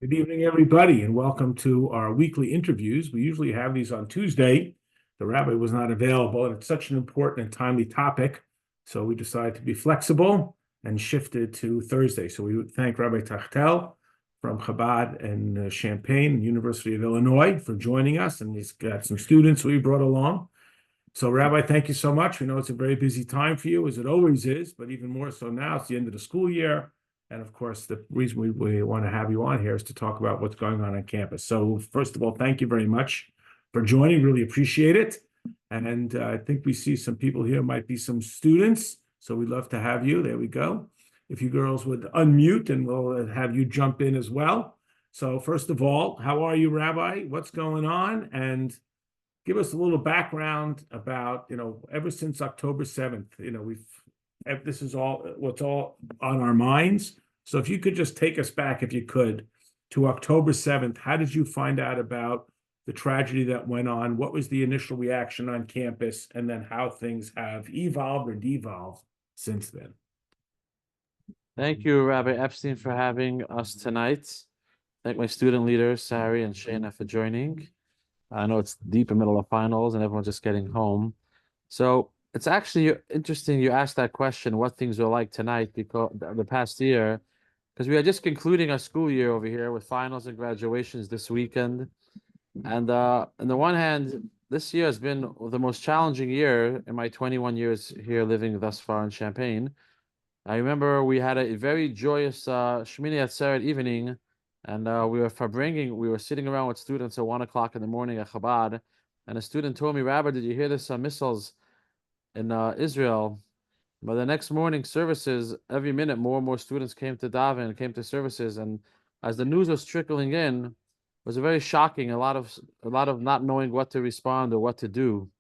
Good evening, everybody, and welcome to our weekly interviews. We usually have these on Tuesday. The rabbi was not available, and it's such an important and timely topic. So we decided to be flexible and shifted to Thursday. So we would thank Rabbi Teichtel from Chabad and Champaign, University of Illinois, for joining us. And he's got some students who he brought along. So, Rabbi, thank you so much. We know it's a very busy time for you, as it always is, but even more so now. It's the end of the school year. And of course, the reason we want to have you on here is to talk about what's going on campus. So, first of all, thank you very much for joining. Really appreciate it. And I think we see some people here, might be some students. So, we'd love to have you. There we go. If you girls would unmute, and we'll have you jump in as well. So, first of all, how are you, Rabbi? What's going on? And give us a little background about, ever since October 7th, this is what's all on our minds. So if you could just take us back, if you could, to October 7th, how did you find out about the tragedy that went on? What was the initial reaction on campus? And then how things have evolved or devolved since then? Thank you, Rabbi Epstein, for having us tonight. Thank my student leaders, Sari and Shayna, for joining. I know it's deep in the middle of finals and everyone's just getting home. So it's actually interesting you asked that question, what things were like tonight, because the past year, because we are just concluding our school year over here with finals and graduations this weekend. And on the one hand, this year has been the most challenging year in my 21 years here living thus far in Champaign. I remember we had a very joyous Shmini Atzeret evening, and we were sitting around with students at 1 o'clock in the morning at Chabad, and a student told me, Rabbi, did you hear this missiles in Israel? But the next morning services, every minute more and more students came to daven, came to services, and as the news was trickling in, it was very shocking. A lot of not knowing what to respond or what to do.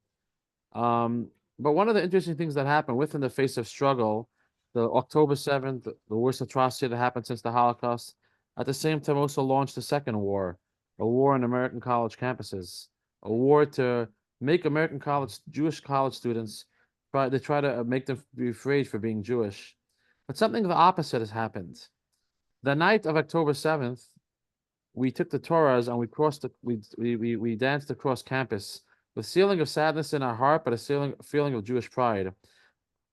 But one of the interesting things that happened within the face of struggle, the October 7th, the worst atrocity that happened since the Holocaust, at the same time also launched a second war, a war on American college campuses, a war to make Jewish college students try to make them be afraid for being Jewish. But something the opposite has happened. The night of October 7th, we took the Torahs and we danced across campus with a feeling of sadness in our heart, but a feeling of Jewish pride.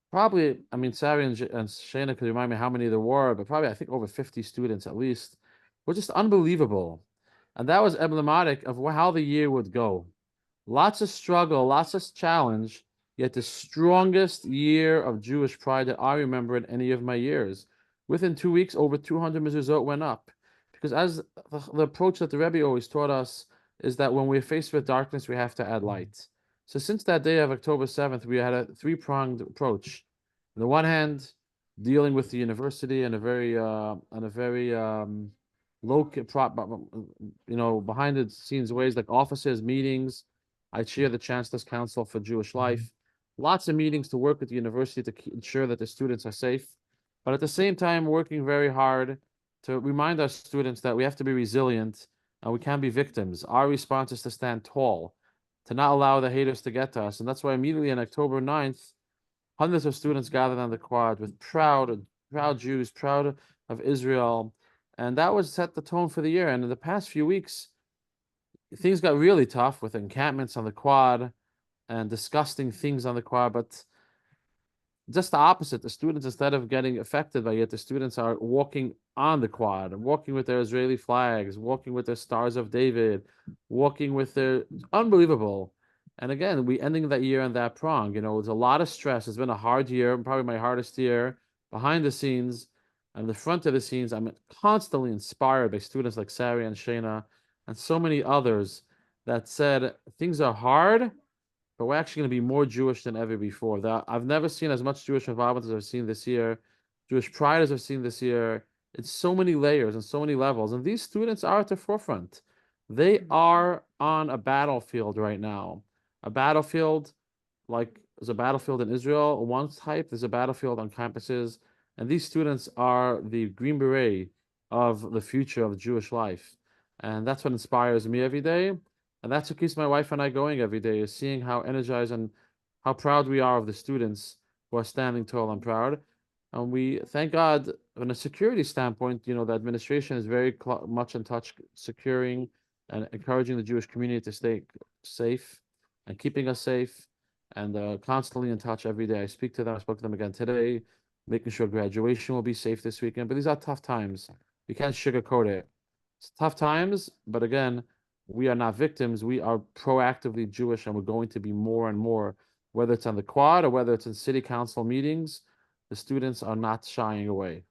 Probably, I mean, Sari and Shayna could remind me how many there were, but probably I think over 50 students at least. Were just unbelievable. And that was emblematic of how the year would go. Lots of struggle, lots of challenge, yet the strongest year of Jewish pride that I remember in any of my years. Within 2 weeks, over 200 mezuzot went up. Because as the approach that the Rebbe always taught us is that when we're faced with darkness, we have to add light. So since that day of October 7th, we had a three-pronged approach. On the one hand, dealing with the university in a very low, behind the scenes ways, like offices, meetings. I chair the Chancellor's Council for Jewish Life. Lots of meetings to work with the university to ensure that the students are safe, but at the same time, working very hard to remind our students that we have to be resilient and we can't be victims. Our response is to stand tall, to not allow the haters to get to us. And that's why immediately on October 9th, hundreds of students gathered on the quad with proud Jews, proud of Israel. And that was set the tone for the year. And in the past few weeks, things got really tough with encampments on the quad and disgusting things on the quad. But just the opposite. The students, instead of getting affected by it, the students are walking on the quad, walking with their Israeli flags, walking with their Stars of David, walking with their unbelievable. And again, we ending that year on that prong. It's a lot of stress. It's been a hard year, probably my hardest year behind the scenes and the front of the scenes. I'm constantly inspired by students like Sari and Shayna and so many others that said things are hard, but we're actually going to be more Jewish than ever before. I've never seen as much Jewish involvement as I've seen this year, Jewish pride as I've seen this year. It's so many layers and so many levels. And these students are at the forefront. They are on a battlefield right now. A battlefield like there's a battlefield in Israel, one type, there's a battlefield on campuses. And these students are the Green Beret of the future of Jewish life. And that's what inspires me every day. And that's what keeps my wife and I going every day, is seeing how energized and how proud we are of the students who are standing tall and proud. And we thank God from a security standpoint, you know, the administration is very much in touch, securing and encouraging the Jewish community to stay safe and keeping us safe, and constantly in touch every day. I speak to them. I spoke to them again today, making sure graduation will be safe this weekend. But these are tough times. We can't sugarcoat it. It's tough times, but again, we are not victims. We are proactively Jewish, and we're going to be more and more, whether it's on the quad or whether it's in city council meetings. The students are not shying away.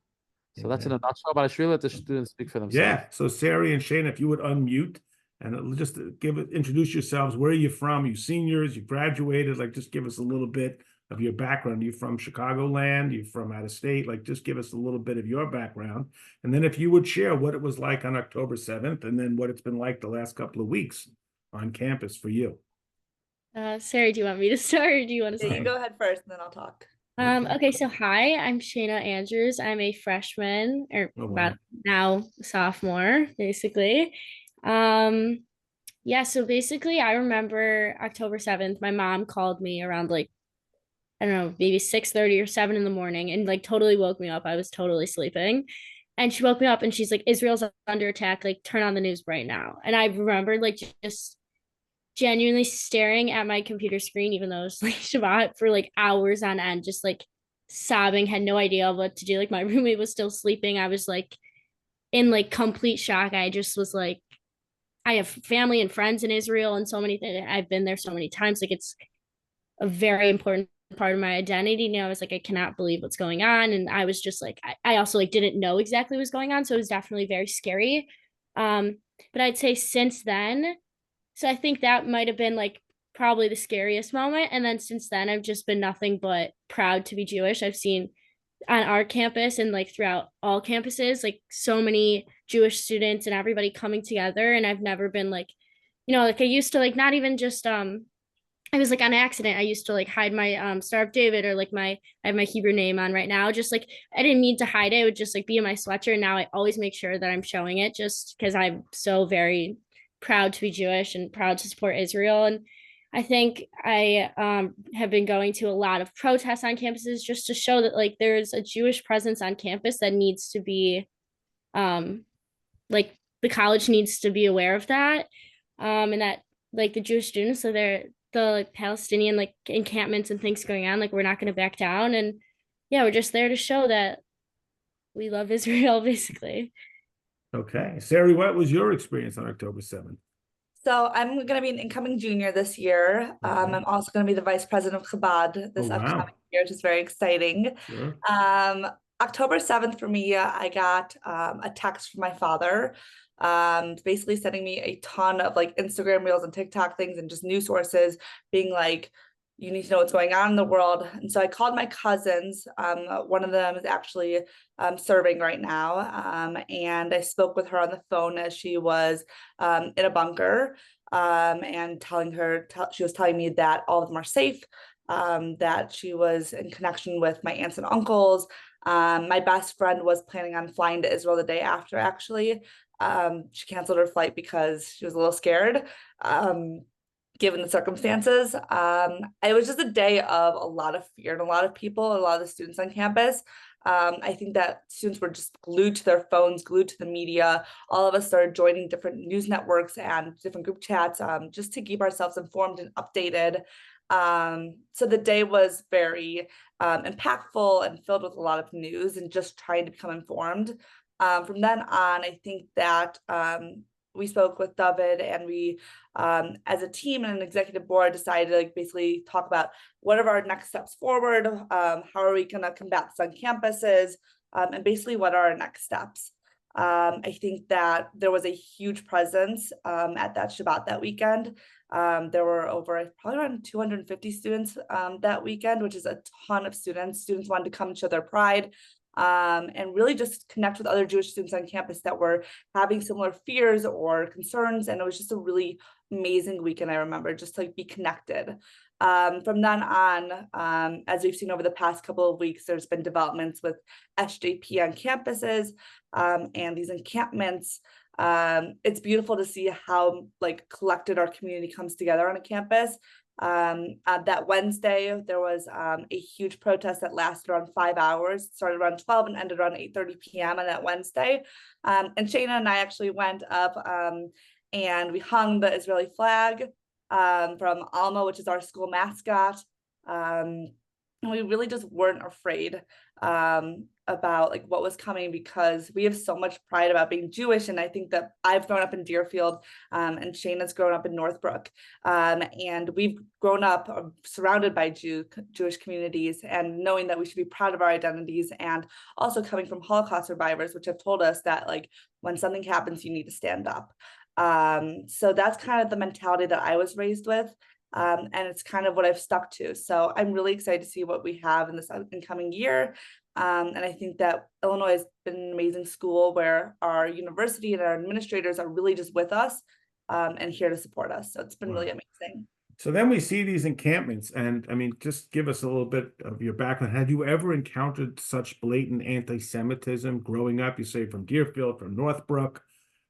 So that's in a nutshell, but I should really let the students speak for themselves. Yeah. So Sari and Shane, if you would unmute and just introduce yourselves. Where are you from? You seniors, you graduated, like just give us a little bit of your background. Are you from Chicagoland? You from out of state? Like just give us a little bit of your background. And then if you would share what it was like on October 7th and then what it's been like the last couple of weeks on campus for you. Sarah, do you want me to start or do you want to start? You go ahead first and then I'll talk. Okay, so hi, I'm Shayna Andrews. I'm a freshman, or about now sophomore, basically. Yeah, so basically I remember October 7th, my mom called me around like, I don't know, maybe 6:30 or 7 in the morning and like totally woke me up. I was totally sleeping. And she woke me up and she's like, Israel's under attack, like turn on the news right now. And I remembered like just genuinely staring at my computer screen, even though it was like Shabbat, for like hours on end, just like sobbing, had no idea what to do. Like my roommate was still sleeping. I was like in like complete shock. I just was like, I have family and friends in Israel and so many things. I've been there so many times. Like it's a very important part of my identity. You know, I was like, I cannot believe what's going on. And I was just like, I also like didn't know exactly what was going on. So it was definitely very scary. But I'd say since then, so I think that might have been like probably the scariest moment. And then since then, I've just been nothing but proud to be Jewish. I've seen on our campus and like throughout all campuses, like so many Jewish students and everybody coming together. And I've never been like, you know, like I used to like not even just I was like on accident. I used to like hide my Star of David or like I have my Hebrew name on right now. Just like I didn't need to hide it. It would just like be in my sweatshirt. And now I always make sure that I'm showing it just because I'm so very proud to be Jewish and proud to support Israel. And I think I have been going to a lot of protests on campuses just to show that like there's a Jewish presence on campus that needs to be like the college needs to be aware of that. And that like the Jewish students, so they're the like, Palestinian like encampments and things going on, like we're not going to back down. And yeah, we're just there to show that we love Israel, basically. Okay. Sari, what was your experience on October 7th? So I'm going to be an incoming junior this year. I'm also going to be the vice president of Chabad this upcoming year, which is very exciting. Sure. October 7th for me, I got a text from my father, basically sending me a ton of like Instagram reels and TikTok things and just news sources being like, you need to know what's going on in the world. And so I called my cousins. One of them is actually serving right now. And I spoke with her on the phone as she was in a bunker and telling her, she was telling me that all of them are safe, that she was in connection with my aunts and uncles. My best friend was planning on flying to Israel the day after, actually. She canceled her flight because she was a little scared. Given the circumstances. It was just a day of a lot of fear and a lot of people, a lot of the students on campus. I think that students were just glued to their phones, glued to the media. All of us started joining different news networks and different group chats just to keep ourselves informed and updated. So the day was very impactful and filled with a lot of news and just trying to become informed. From then on, I think that we spoke with David and we, as a team and an executive board, decided to like basically talk about what are our next steps forward, how are we going to combat this on campuses, and basically what are our next steps. I think that there was a huge presence at that Shabbat that weekend. There were probably around 250 students that weekend, which is a ton of students. Students wanted to come show their pride. And really just connect with other Jewish students on campus that were having similar fears or concerns. And it was just a really amazing weekend, I remember, just to like be connected. From then on, as we've seen over the past couple of weeks, there's been developments with SJP on campuses and these encampments. It's beautiful to see how like collected our community comes together on a campus. That Wednesday, there was a huge protest that lasted around 5 hours. It started around 12 and ended around 8:30 p.m. on that Wednesday. And Shayna and I actually went up and we hung the Israeli flag from Alma, which is our school mascot. And we really just weren't afraid about like what was coming, because we have so much pride about being Jewish. And I think that I've grown up in Deerfield and Shayna's grown up in Northbrook. And we've grown up surrounded by Jewish communities, and knowing that we should be proud of our identities, and also coming from Holocaust survivors, which have told us that like when something happens, you need to stand up. So that's kind of the mentality that I was raised with. And it's kind of what I've stuck to. So I'm really excited to see what we have in this incoming year. And I think that Illinois has been an amazing school where our university and our administrators are really just with us and here to support us. So it's been really amazing. So then we see these encampments, and I mean, just give us a little bit of your background. Have you ever encountered such blatant anti-Semitism growing up? You say from Deerfield, from Northbrook.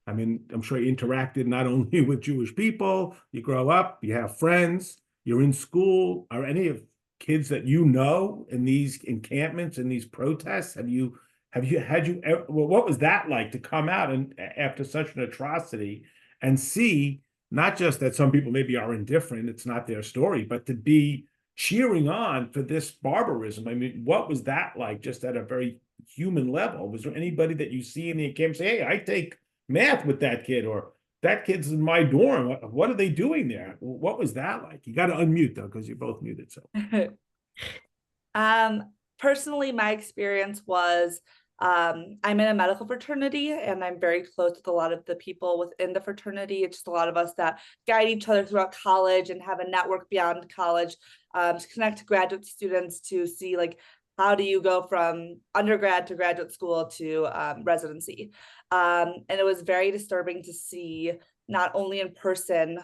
I mean, I'm sure you interacted not only with Jewish people, you grow up, you have friends, you're in school. Are any of kids that you know in these encampments, in these protests? What was that like to come out and after such an atrocity and see not just that some people maybe are indifferent, it's not their story, but to be cheering on for this barbarism? I mean, what was that like just at a very human level? Was there anybody that you see in the camp say, hey, I take math with that kid, or that kid's in my dorm? What are they doing there? What was that like? You got to unmute though, because you're both muted. So personally, my experience was I'm in a medical fraternity, and I'm very close with a lot of the people within the fraternity. It's just a lot of us that guide each other throughout college and have a network beyond college to connect to graduate students, to see like how do you go from undergrad to graduate school to residency. And it was very disturbing to see, not only in person,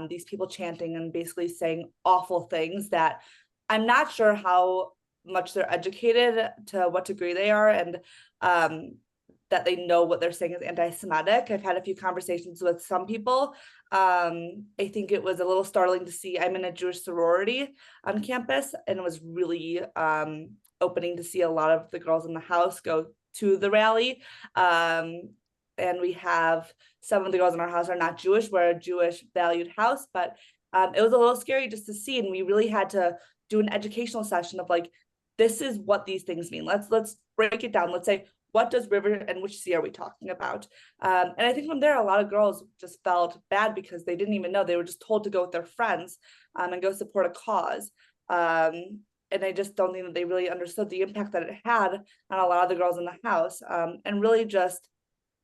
these people chanting and basically saying awful things that I'm not sure how much they're educated, to what degree they are, and that they know what they're saying is anti-Semitic. I've had a few conversations with some people. I think it was a little startling to see. I'm in a Jewish sorority on campus, and it was really opening to see a lot of the girls in the house go to the rally. And we have some of the girls in our house are not Jewish. We're a Jewish valued house, but it was a little scary just to see. And we really had to do an educational session of like, this is what these things mean. Let's break it down. Let's say, what does river and which sea are we talking about? And I think from there, a lot of girls just felt bad because they didn't even know. They were just told to go with their friends and go support a cause. And I just don't think that they really understood the impact that it had on a lot of the girls in the house. And really just,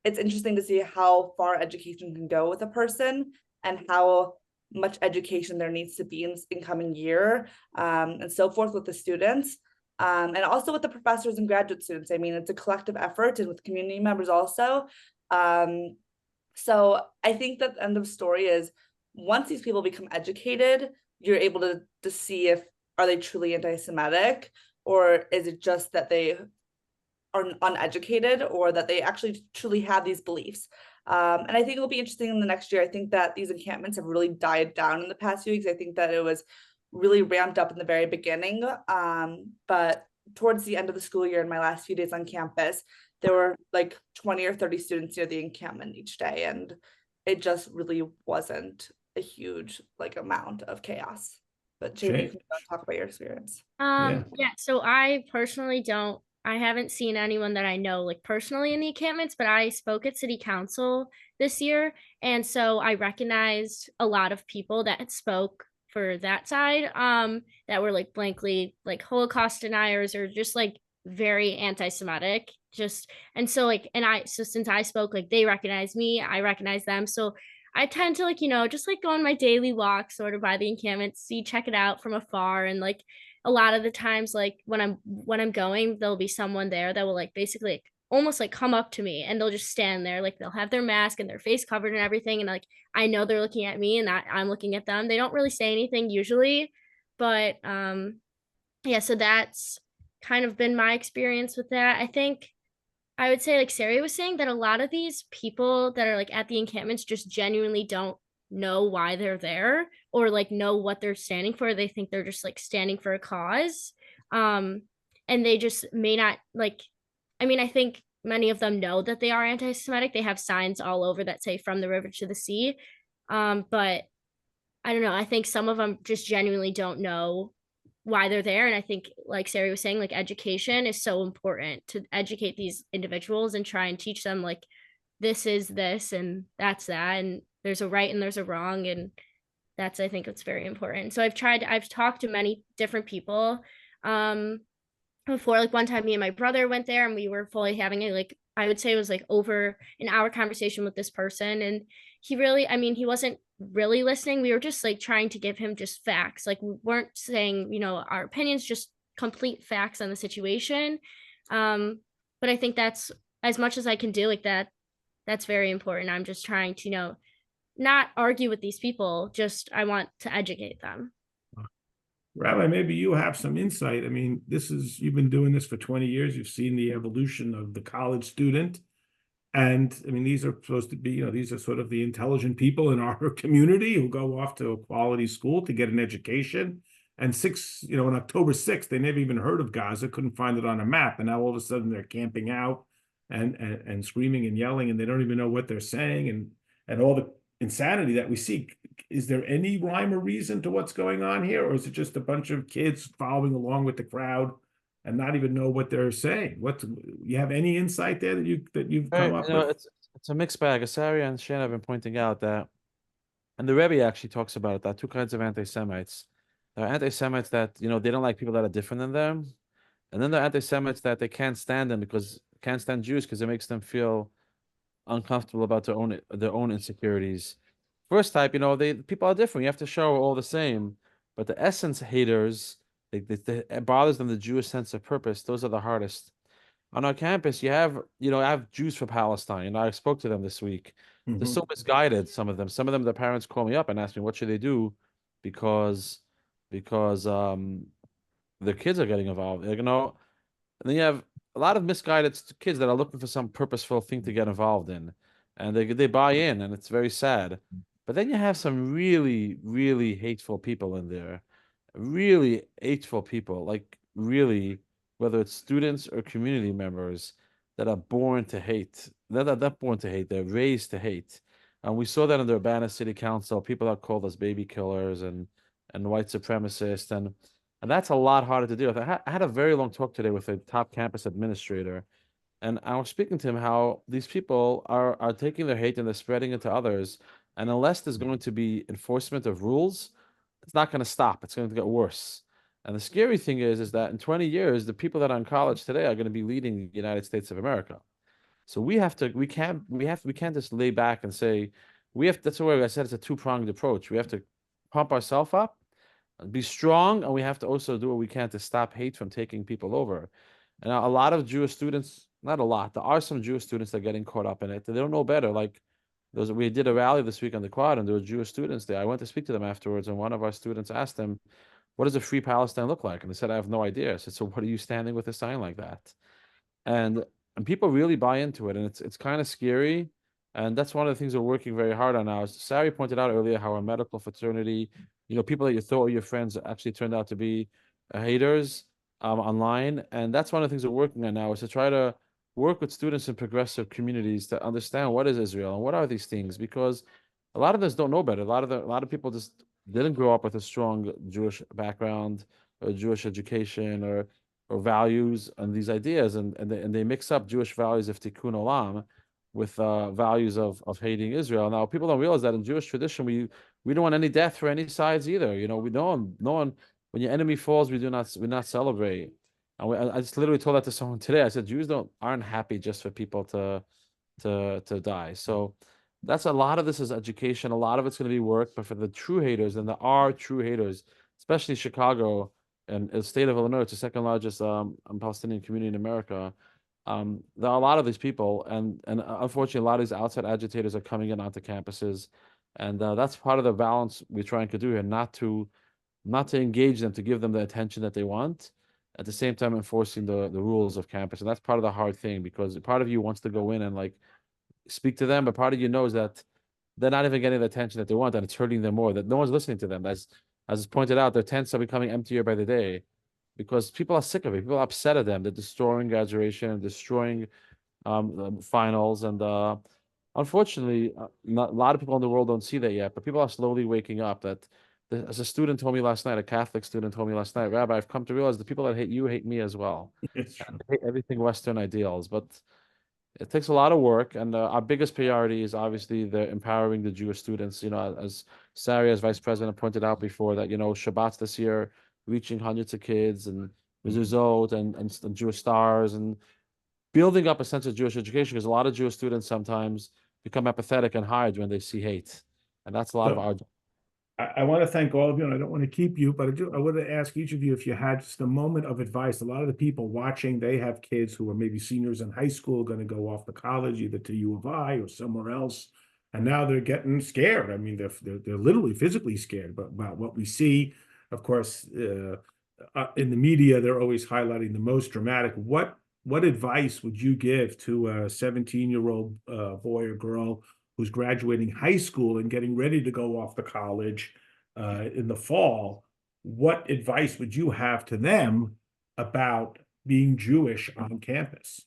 it's interesting to see how far education can go with a person, and how much education there needs to be in this incoming year, and so forth with the students, and also with the professors and graduate students. I mean, it's a collective effort, and with community members also. So I think that the end of story is, once these people become educated, you're able to see if, are they truly anti-Semitic, or is it just that they are uneducated, or that they actually truly have these beliefs. And I think it'll be interesting in the next year. I think that these encampments have really died down in the past few weeks. I think that it was really ramped up in the very beginning. But towards the end of the school year, in my last few days on campus, there were like 20 or 30 students near the encampment each day. And it just really wasn't a huge like amount of chaos. But Jamie, you can talk about your experience. Yeah, so I personally I haven't seen anyone that I know like personally in the encampments, but I spoke at city council this year. And so I recognized a lot of people that spoke for that side, that were like blankly like Holocaust deniers, or just like very anti-Semitic. And so since I spoke, like they recognize me, I recognize them. So I tend to like, just like go on my daily walk sort of by the encampment, check it out from afar. And like a lot of the times, like when I'm going, there'll be someone there that will like basically like, almost like come up to me, and they'll just stand there. Like they'll have their mask and their face covered and everything. And like, I know they're looking at me and I'm looking at them. They don't really say anything usually, but yeah, so that's kind of been my experience with that. I think I would say, like Sari was saying, that a lot of these people that are like at the encampments just genuinely don't know why they're there or like know what they're standing for. They think they're just like standing for a cause. And they just may not like, I mean, I think many of them know that they are anti-Semitic. They have signs all over that say from the river to the sea. But I don't know. I think some of them just genuinely don't know why they're there. And I think, like Sari was saying, like education is so important to educate these individuals and try and teach them like this is this and that's that. And there's a right and there's a wrong. And that's, I think, what's very important. So I've talked to many different people. Before, like one time me and my brother went there and we were fully having a like, I would say it was like over an hour conversation with this person. And he really, I mean, he wasn't really listening. We were just like trying to give him just facts. Like we weren't saying, you know, our opinions, just complete facts on the situation. But I think that's as much as I can do, like that's very important. I'm just trying to, you know, not argue with these people, just I want to educate them. Rabbi, maybe you have some insight. I mean, you've been doing this for 20 years. You've seen the evolution of the college student. And I mean, these are supposed to be, you know, these are sort of the intelligent people in our community who go off to a quality school to get an education. And on October 6th, they never even heard of Gaza, couldn't find it on a map. And now all of a sudden they're camping out and screaming and yelling, and they don't even know what they're saying and all the insanity that we see. Is there any rhyme or reason to what's going on here? Or is it just a bunch of kids following along with the crowd and not even know what they're saying? You have any insight there that you've come up with? It's a mixed bag. Asari and Shane have been pointing out that, and the Rebbe actually talks about it, that two kinds of anti-Semites. There are anti-Semites that, you know, they don't like people that are different than them. And then there are anti-Semites that they can't stand them can't stand Jews because it makes them feel uncomfortable about their own insecurities. First type, you know, people are different. You have to show we're all the same. But the essence haters, it bothers them, the Jewish sense of purpose. Those are the hardest. On our campus, I have Jews for Palestine. I spoke to them this week. They're so misguided, some of them. Some of them, their parents call me up and ask me, what should they do? Because their kids are getting involved. You know, and then you have a lot of misguided kids that are looking for some purposeful thing to get involved in, and they buy in, and it's very sad. But then you have some really, really hateful people in there, really hateful people, like really, whether it's students or community members that are born to hate. They're not born to hate; they're raised to hate. And we saw that in the Urbana City Council. People that called us baby killers and white supremacists, and that's a lot harder to deal with. I had a very long talk today with a top campus administrator, and I was speaking to him how these people are taking their hate and they're spreading it to others. And unless there's going to be enforcement of rules, it's not going to stop. It's going to get worse. And the scary thing is that in 20 years, the people that are in college today are going to be leading the United States of America. So we can't just lay back and say, that's the way I said it's a two-pronged approach. We have to pump ourselves up, be strong, and we have to also do what we can to stop hate from taking people over. And a lot of Jewish students, not a lot, there are some Jewish students that are getting caught up in it. They don't know better. Like we did a rally this week on the quad, and there were Jewish students there. I went to speak to them afterwards, and one of our students asked them, "What does a free Palestine look like?" And they said, "I have no idea." I said, "So what are you standing with a sign like that?" And people really buy into it, and it's kind of scary. And that's one of the things we're working very hard on now. As Sari pointed out earlier, how our medical fraternity, people that you thought were your friends actually turned out to be haters online. And that's one of the things we're working on now, is to try to work with students in progressive communities to understand what is Israel and what are these things, because a lot of us don't know better. A lot of people just didn't grow up with a strong Jewish background or Jewish education or values and these ideas, and they mix up Jewish values of tikkun olam with values of hating Israel. Now, people don't realize that in Jewish tradition, we don't want any death for any sides either. We no one when your enemy falls, we not celebrate. And I just literally told that to someone today. I said Jews aren't happy just for people to die. So that's a lot of this is education. A lot of it's going to be work, but for the true haters, and there are true haters, especially Chicago and the state of Illinois, it's the second largest Palestinian community in America. There are a lot of these people, and unfortunately, a lot of these outside agitators are coming in onto campuses, and that's part of the balance we're trying to do here, not to engage them, to give them the attention that they want, at the same time enforcing the rules of campus, and that's part of the hard thing, because part of you wants to go in and like speak to them, but part of you knows that they're not even getting the attention that they want, and it's hurting them more, that no one's listening to them. As pointed out, their tents are becoming emptier by the day because people are sick of it. People are upset at them. They're destroying graduation, destroying finals, and unfortunately, not, a lot of people in the world don't see that yet, but people are slowly waking up. That as a student told me last night, a Catholic student told me last night, Rabbi, I've come to realize the people that hate you hate me as well. It's true. And they hate everything Western ideals, but it takes a lot of work, and our biggest priority is obviously the empowering the Jewish students. You know, as Sari, as vice president, pointed out before, that Shabbats this year reaching hundreds of kids, and mezuzot and Jewish stars, and building up a sense of Jewish education, because a lot of Jewish students sometimes become apathetic and hide when they see hate, and that's a lot of our. I want to thank all of you, and I don't want to keep you, but I want to ask each of you if you had just a moment of advice. A lot of the people watching, they have kids who are maybe seniors in high school, going to go off to college, either to U of I or somewhere else, and now they're getting scared. I mean, they're literally physically scared about what we see. Of course, in the media, they're always highlighting the most dramatic. What advice would you give to a 17-year-old boy or girl who's graduating high school and getting ready to go off to college in the fall? What advice would you have to them about being Jewish on campus?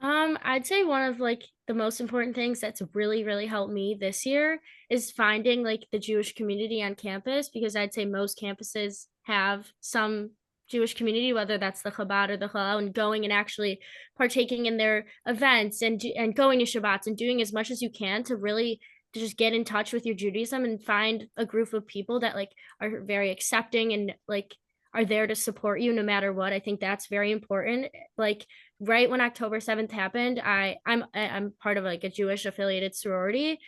I'd say one of like the most important things that's really, really helped me this year is finding like the Jewish community on campus, because I'd say most campuses have some Jewish community, whether that's the Chabad or the Hillel, and going and actually partaking in their events and going to Shabbats and doing as much as you can to really to just get in touch with your Judaism and find a group of people that like are very accepting and like are there to support you no matter what. I think that's very important. Like right when October 7th happened, I'm part of like a Jewish affiliated sorority,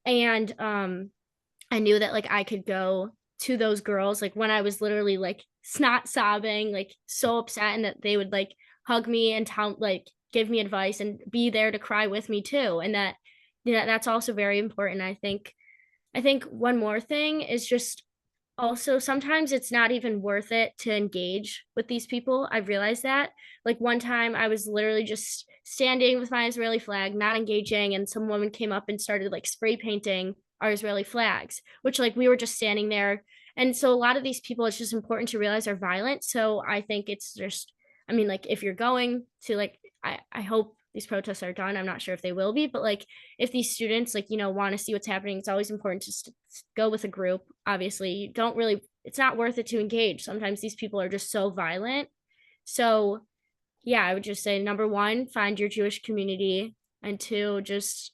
and I knew that like I could go to those girls like when I was literally like snot sobbing, like so upset, and that they would like hug me and tell like give me advice and be there to cry with me too. And that that's also very important. I think one more thing is just also sometimes it's not even worth it to engage with these people. I've realized that. Like one time I was literally just standing with my Israeli flag, not engaging, and some woman came up and started like spray painting our Israeli flags, which like we were just standing there. And so a lot of these people, it's just important to realize are violent. So I think it's just, I mean, like if you're going to like, I hope these protests are done. I'm not sure if they will be, but like if these students like, want to see what's happening, it's always important to go with a group. Obviously, you don't really, it's not worth it to engage. Sometimes these people are just so violent. So yeah, I would just say number one, find your Jewish community, and two, just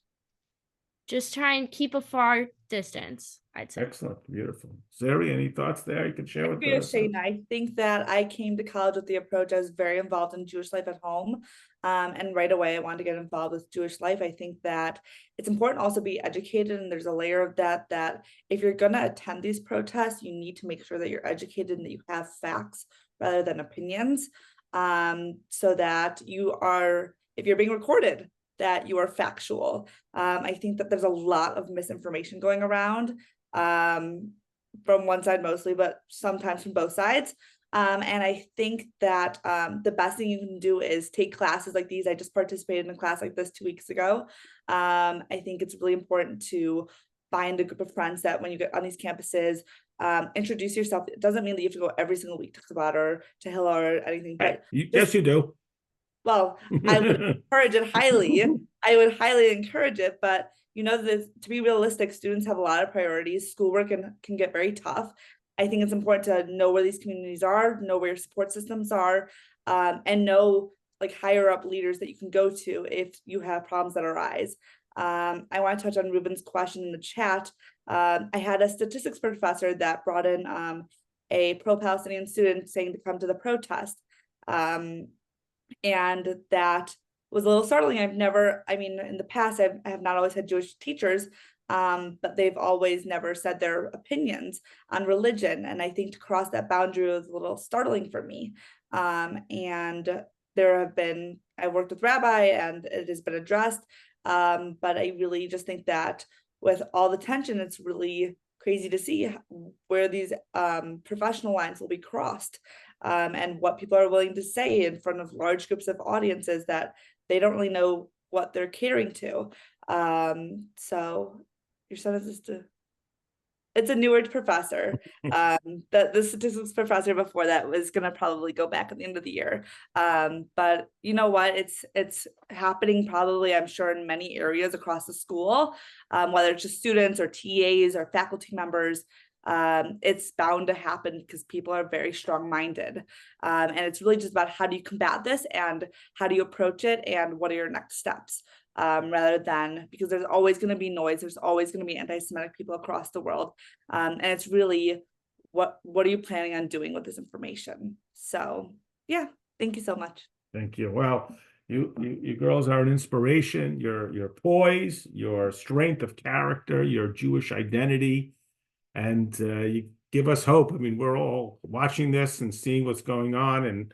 try and keep a far distance, I'd say. Excellent. Beautiful. Zeri, any thoughts there you can share with us? Shane, I think that I came to college with the approach. I was very involved in Jewish life at home. And right away, I wanted to get involved with Jewish life. I think that it's important also to be educated. And there's a layer of that if you're going to attend these protests, you need to make sure that you're educated and that you have facts rather than opinions. So that you are, if you're being recorded, that you are factual. I think that there's a lot of misinformation going around from one side mostly, but sometimes from both sides. And I think that the best thing you can do is take classes like these. I just participated in a class like this 2 weeks ago. I think it's really important to find a group of friends that when you get on these campuses, introduce yourself. It doesn't mean that you have to go every single week to Chabad or to Hillel or anything. But yes, you do. Well, I would encourage it highly. I would highly encourage it, but to be realistic, students have a lot of priorities. Schoolwork can get very tough. I think it's important to know where these communities are, know where your support systems are, and know like higher up leaders that you can go to if you have problems that arise. I want to touch on Ruben's question in the chat. I had a statistics professor that brought in a pro-Palestinian student saying to come to the protest. And that was a little startling. In the past, I have not always had Jewish teachers, but they've always never said their opinions on religion. And I think to cross that boundary was a little startling for me. And I worked with Rabbi and it has been addressed. But I really just think that with all the tension, it's really crazy to see where these professional lines will be crossed. And what people are willing to say in front of large groups of audiences that they don't really know what they're catering to. So your son is just it's a newer professor. The statistics professor before that was gonna probably go back at the end of the year. But you know what? It's happening probably, I'm sure, in many areas across the school, whether it's just students or TAs or faculty members. It's bound to happen because people are very strong-minded. And it's really just about how do you combat this and how do you approach it and what are your next steps? Rather than, because there's always going to be noise, there's always going to be anti-Semitic people across the world. And it's really, what are you planning on doing with this information? So yeah, thank you so much. Thank you. Well, you girls are an inspiration. Your poise, your strength of character, your Jewish identity, and you give us hope. I mean, we're all watching this and seeing what's going on,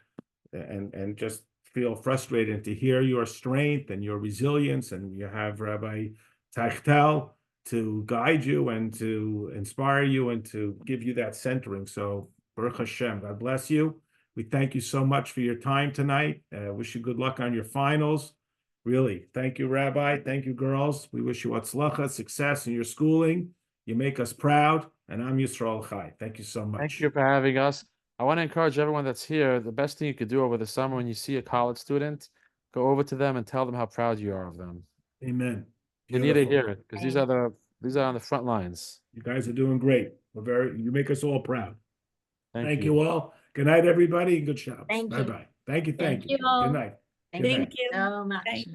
and just feel frustrated to hear your strength and your resilience, and you have Rabbi Teichtel to guide you and to inspire you and to give you that centering. So Baruch Hashem, God bless you. We thank you so much for your time tonight. Wish you good luck on your finals. Really, thank you, Rabbi. Thank you, girls. We wish you atzlacha, success in your schooling. You make us proud, and I'm Yisrael Chai. Thank you so much. Thank you for having us. I want to encourage everyone that's here. The best thing you could do over the summer when you see a college student, go over to them and tell them how proud you are of them. Amen. You need to Beautiful. hear it because these are on the front lines. You guys are doing great. You make us all proud. Thank you. you all. Good night, everybody, and good Shabbos. Thank you. Bye-bye. Thank you. Thank you all. Good night. Thank Good you night. Thank you. so much. Thank-